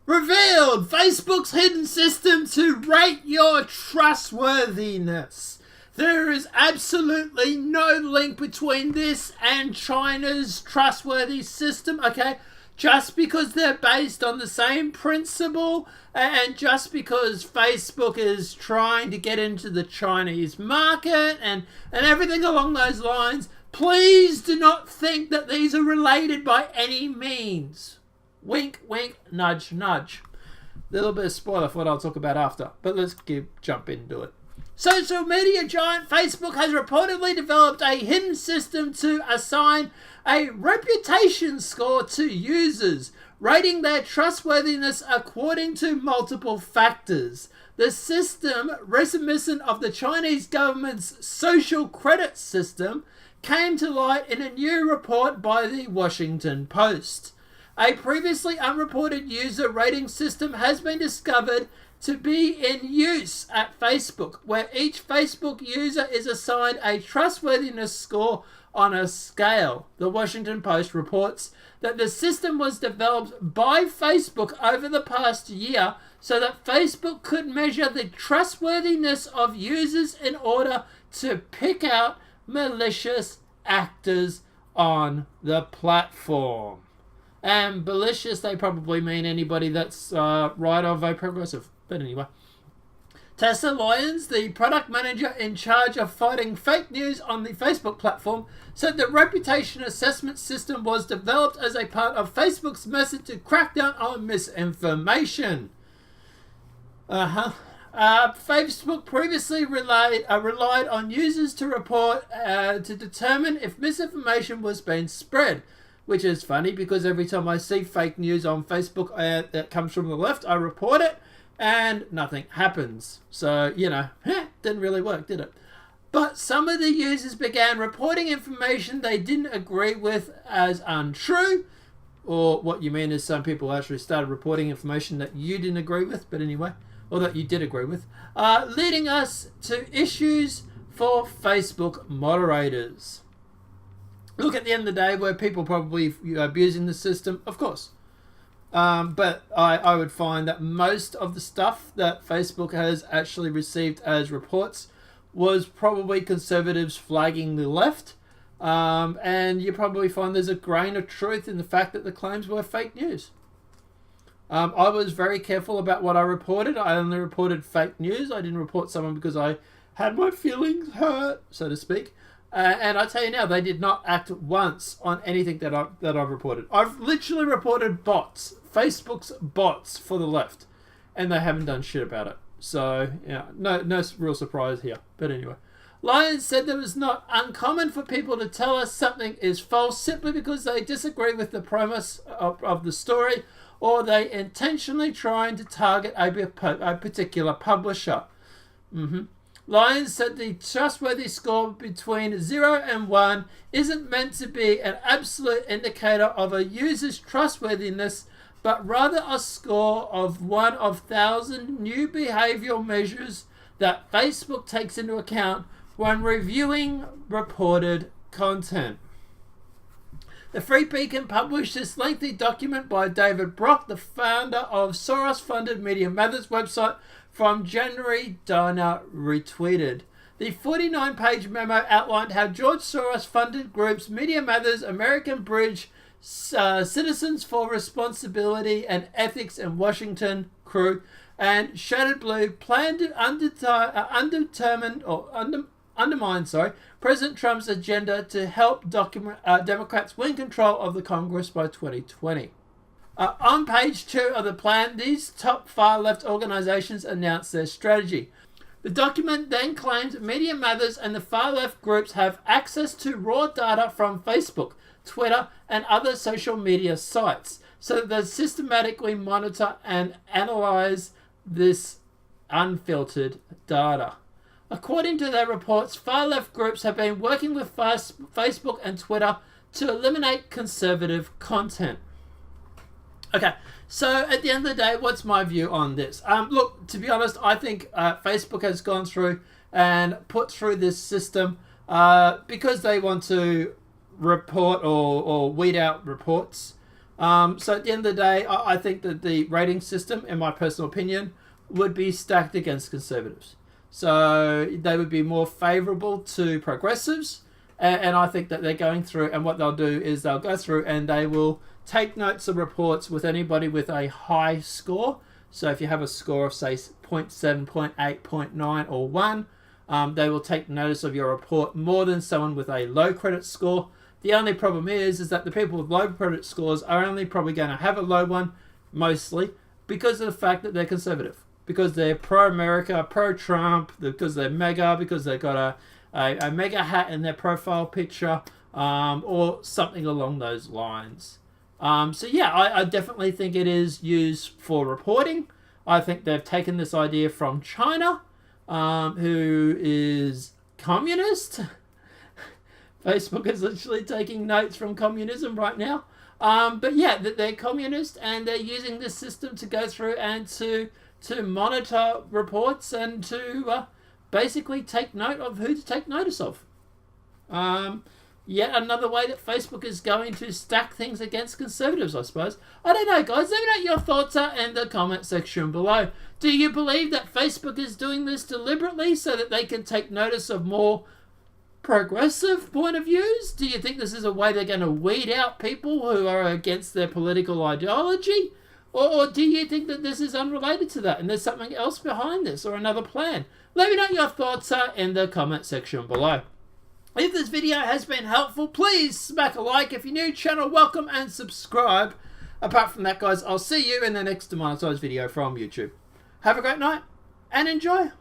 Revealed Facebook's hidden system to rate your trustworthiness. There is absolutely no link between this and China's trustworthy system, okay? Just because they're based on the same principle and just because Facebook is trying to get into the Chinese market and everything along those lines, please do not think that these are related by any means. Wink, wink, nudge, nudge. Little bit of spoiler for what I'll talk about after, but let's jump into it. Social media giant Facebook has reportedly developed a hidden system to assign a reputation score to users, rating their trustworthiness according to multiple factors. The system, reminiscent of the Chinese government's social credit system, came to light in a new report by the Washington Post. A previously unreported user rating system has been discovered to be in use at Facebook, where each Facebook user is assigned a trustworthiness score on a scale. The Washington Post reports that the system was developed by Facebook over the past year so that Facebook could measure the trustworthiness of users in order to pick out malicious actors on the platform. And malicious, they probably mean anybody that's right or very progressive. But anyway, Tessa Lyons, the product manager in charge of fighting fake news on the Facebook platform, said the reputation assessment system was developed as a part of Facebook's method to crack down on misinformation. Facebook previously relied on users to report to determine if misinformation was being spread. Which is funny because every time I see fake news on Facebook that comes from the left, I report it and nothing happens. So, didn't really work, did it? But some of the users began reporting information they didn't agree with as untrue. Or what you mean is some people actually started reporting information that you didn't agree with, but anyway, or that you did agree with, leading us to issues for Facebook moderators. Look, at the end of the day, were people probably abusing the system? Of course. But I would find that most of the stuff that Facebook has actually received as reports was probably conservatives flagging the left. And you probably find there's a grain of truth in the fact that the claims were fake news. I was very careful about what I reported. I only reported fake news. I didn't report someone because I had my feelings hurt, so to speak. And I tell you now, they did not act once on anything that I've reported. I've literally reported bots, Facebook's bots for the left, and they haven't done shit about it. So, no real surprise here. But anyway, Lyons said that it was not uncommon for people to tell us something is false simply because they disagree with the premise of the story, or they intentionally trying to target a particular publisher. Lyons said the trustworthy score between 0 and 1 isn't meant to be an absolute indicator of a user's trustworthiness, but rather a score of 1 of 1,000 new behavioral measures that Facebook takes into account when reviewing reported content. The Free Beacon published this lengthy document by David Brock, the founder of Soros-funded Media Matters website, from January. Dana retweeted. The 49-page memo outlined how George Soros-funded groups Media Matters, American Bridge, Citizens for Responsibility and Ethics in Washington Crew, and Shattered Blue planned to undermine President Trump's agenda to help Democrats win control of the Congress by 2020. On page 2 of the plan, these top far-left organizations announced their strategy. The document then claims Media Matters and the far-left groups have access to raw data from Facebook, Twitter, and other social media sites, so that they systematically monitor and analyze this unfiltered data. According to their reports, far-left groups have been working with Facebook and Twitter to eliminate conservative content. Okay, so at the end of the day, what's my view on this? Look, to be honest, I think Facebook has gone through and put through this system because they want to report or weed out reports So at the end of the day, I think that the rating system, in my personal opinion, would be stacked against conservatives. So they would be more favourable to progressives. And I think that they're going through, and what they'll do is they'll go through and they will take notes of reports with anybody with a high score. So if you have a score of, say, 0.7, 0.8, 0.9 or 1, they will take notice of your report more than someone with a low credit score. The only problem is that the people with low credit scores are only probably going to have a low one, mostly, because of the fact that they're conservative. Because they're pro-America, pro-Trump, because they're MAGA, because they've got a MAGA hat in their profile picture, or something along those lines. So yeah, I definitely think it is used for reporting. I think they've taken this idea from China, who is communist. Facebook is literally taking notes from communism right now. But yeah, they're communist and they're using this system to go through and to monitor reports and to basically take note of who to take notice of. Yet another way that Facebook is going to stack things against conservatives, I suppose. I don't know, guys. Let me know what your thoughts are in the comment section below. Do you believe that Facebook is doing this deliberately so that they can take notice of more progressive point of views? Do you think this is a way they're going to weed out people who are against their political ideology? Or do you think that this is unrelated to that and there's something else behind this or another plan? Let me know what your thoughts are in the comment section below. If this video has been helpful, please smack a like. If you're new, channel welcome and subscribe. Apart from that, guys, I'll see you in the next demonetized video from YouTube. Have a great night and enjoy.